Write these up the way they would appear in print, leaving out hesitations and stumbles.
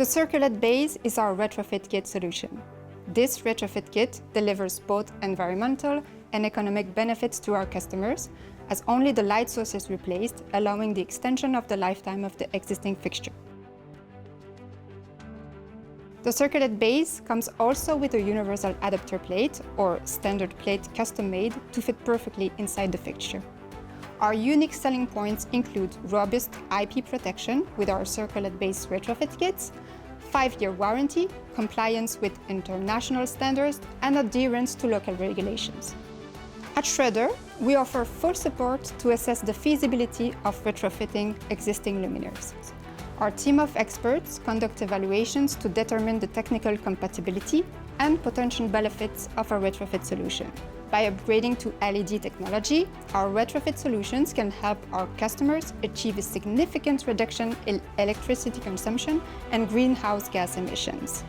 Circulate Base is our retrofit kit solution. This retrofit kit delivers both environmental and economic benefits to our customers, as only the light source is replaced, allowing the extension of the lifetime of the existing fixture. The Circulate Base comes also with a universal adapter plate or standard plate custom-made to fit perfectly inside the fixture. Our unique selling points include robust IP protection with our Circulate Base retrofit kits, 5-year warranty, compliance with international standards, and adherence to local regulations. At Schroeder, we offer full support to assess the feasibility of retrofitting existing luminaires. Our team of experts conduct evaluations to determine the technical compatibility and potential benefits of a retrofit solution. By upgrading to LED technology, our retrofit solutions can help our customers achieve a significant reduction in electricity consumption and greenhouse gas emissions.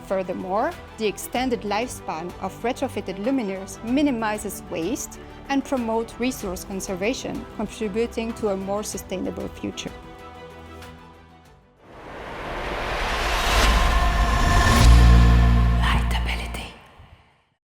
Furthermore, the extended lifespan of retrofitted luminaires minimizes waste and promotes resource conservation, contributing to a more sustainable future.